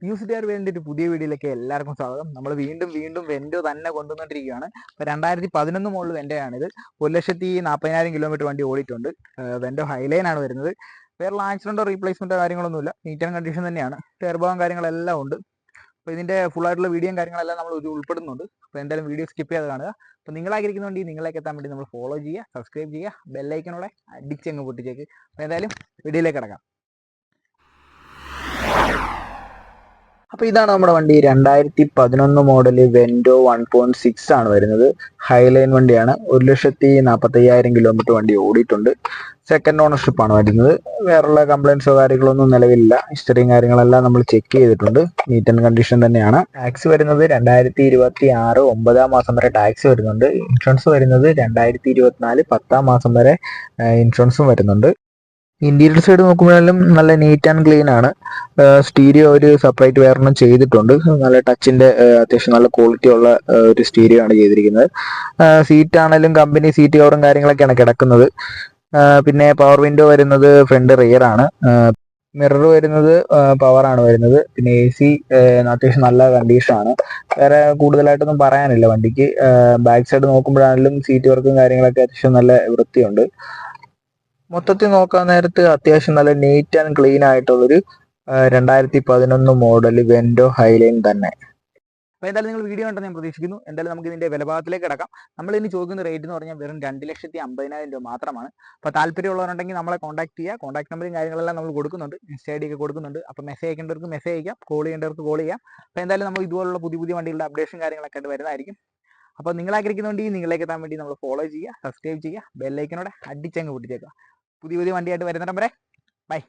മ്യൂസിറ്റുകാർ വേണ്ടി ഒരു പുതിയ വീഡിയോയിലേക്ക് എല്ലാവർക്കും സ്വാഗതം. നമ്മൾ വീണ്ടും വെൻഡോ തന്നെ കൊണ്ടുവന്നിട്ടിരിക്കുകയാണ്. ഇപ്പോൾ 2011 മോഡൽ വെൻഡോയാണിത്. 1,40,000 കിലോമീറ്റർ വണ്ടി ഓടിയിട്ടുണ്ട്. വെൻഡോ ഹൈലൈൻ ആണ് വരുന്നത്. വേറെ ആക്സിഡൻറ്റോ റീപ്ലേസ്മെൻറ്റോ കാര്യങ്ങളൊന്നുമില്ല. നീറ്റ് ആൻഡ് കണ്ടീഷൻ തന്നെയാണ്. ടർബോയും കാര്യങ്ങളെല്ലാം ഉണ്ട്. അപ്പോൾ ഇതിൻ്റെ ഫുൾ ആയിട്ടുള്ള വീഡിയോയും കാര്യങ്ങളെല്ലാം നമ്മൾ ഉൾപ്പെടുന്നുണ്ട്. അപ്പോൾ എന്തായാലും വീഡിയോ സ്കിപ്പ് ചെയ്ത് കാണുക. അപ്പോൾ നിങ്ങളായിരിക്കുന്നുണ്ടെങ്കിൽ നിങ്ങളിലേക്ക് എത്താൻ വേണ്ടി നമ്മൾ ഫോളോ ചെയ്യുക, സബ്സ്ക്രൈബ് ചെയ്യുക, ബെല്ലൈക്കനോടെ അടിച്ചങ്ങ് പൊട്ടിച്ചേക്ക്. അപ്പോൾ എന്തായാലും വീഡിയോയിലേക്ക് കിടക്കാം. അപ്പോൾ ഇതാണ് നമ്മുടെ വണ്ടി. 2011 മോഡൽ വെൻഡോ 1.6 ആണ് വരുന്നത്. ഹൈലൈൻ വണ്ടിയാണ്. 1,40,000 കിലോമീറ്റർ വണ്ടി ഓടിയിട്ടുണ്ട്. സെക്കൻഡ് ഓണർഷിപ്പ് ആണ് വരുന്നത്. വേറുള്ള കംപ്ലൈൻസോ കാര്യങ്ങളൊന്നും നിലവിലില്ല. ഹിസ്റ്ററിയും കാര്യങ്ങളെല്ലാം നമ്മൾ ചെക്ക് ചെയ്തിട്ടുണ്ട്. നീറ്റ് ആൻഡ് കണ്ടീഷൻ തന്നെയാണ്. ടാക്സ് വരുന്നത് 2026 9 മാസം വരെ ടാക്സ് വരുന്നുണ്ട്. ഇൻഷുറൻസ് വരുന്നത് 2024 10 മാസം വരെ ഇൻഷുറൻസും വരുന്നുണ്ട്. ഇന്റീരിയർ സൈഡ് നോക്കുമ്പോഴാലും നല്ല നീറ്റ് ആൻഡ് ക്ലീൻ ആണ്. സ്റ്റീരിയോ ഒരു സെപ്പറേറ്റ് വേറൊന്നും ചെയ്തിട്ടുണ്ട്. നല്ല ടച്ചിന്റെ അത്യാവശ്യം നല്ല ക്വാളിറ്റി ഉള്ള ഒരു സ്റ്റീരിയോ ആണ് ചെയ്തിരിക്കുന്നത്. സീറ്റ് ആണെങ്കിലും കമ്പനി സീറ്റ് കവറും കാര്യങ്ങളൊക്കെയാണ് കിടക്കുന്നത്. പിന്നെ പവർ വിൻഡോ വരുന്നത് ഫ്രണ്ട് റിയർ ആണ്. മിറർ വരുന്നത് പവർ ആണ് വരുന്നത്. പിന്നെ AC അത്യാവശ്യം നല്ല കണ്ടീഷൻ ആണ്. വേറെ കൂടുതലായിട്ടൊന്നും പറയാനില്ല വണ്ടിക്ക്. ബാക്ക് സൈഡ് നോക്കുമ്പോഴാണെങ്കിലും സീറ്റ് വർക്കും കാര്യങ്ങളൊക്കെ അത്യാവശ്യം നല്ല വൃത്തിയുണ്ട്. മൊത്തത്തിൽ നോക്കാൻ നേരത്ത് അത്യാവശ്യം നല്ല നീറ്റ് ആൻഡ് ക്ലീൻ ആയിട്ടുള്ളൊരു 2011 മോഡൽ വെൻഡോ ഹൈലൈൻ തന്നെ. അപ്പോൾ എന്തായാലും നിങ്ങൾ വീഡിയോ കണ്ടെന്ന് ഞാൻ പ്രതീക്ഷിക്കുന്നു. എന്തായാലും നമുക്ക് ഇതിന്റെ വിലഭാഗത്തിലേക്ക് കിടക്കാം. നമ്മൾ ഇനി ചോദിക്കുന്ന റേറ്റ് എന്ന് പറഞ്ഞാൽ വെറും 2,50,000 രൂപ മാത്രമാണ്. അപ്പോൾ താല്പര്യമുള്ളവരുണ്ടെങ്കിൽ നമ്മളെ കോൺടാക്ട് ചെയ്യുക. കോൺടാക്ട് നമ്പറും കാര്യങ്ങളെല്ലാം നമ്മൾ കൊടുക്കുന്നുണ്ട്. ഇൻസ്റ്റ ID ഒക്കെ കൊടുക്കുന്നുണ്ട്. അപ്പോൾ മെസ്സേജ് അയക്കേണ്ടവർക്ക് മെസ്സേജ് അയക്കാം, കോൾ ചെയ്യേണ്ടവർക്ക് കോൾ ചെയ്യാം. അപ്പോൾ എന്തായാലും നമ്മൾ ഇതുപോലുള്ള പുതിയ വണ്ടികളുടെ അപ്ഡേഷൻ കാര്യങ്ങളൊക്കെ ആയിട്ട് വരുന്നതായിരിക്കും. അപ്പോൾ നിങ്ങളാഗ്രഹിക്കുന്നുണ്ടെങ്കിൽ നിങ്ങളിലേക്ക് എത്താൻ വേണ്ടി നമ്മൾ ഫോളോ ചെയ്യുക, സബ്സ്ക്രൈബ് ചെയ്യുക, ബെല്ലൈക്കനോടെ അടിച്ചങ്ങ് പൊട്ടിച്ചേക്കുക. പുതിയ വണ്ടിയായിട്ട് വരുന്നിടം വരെ ബൈ.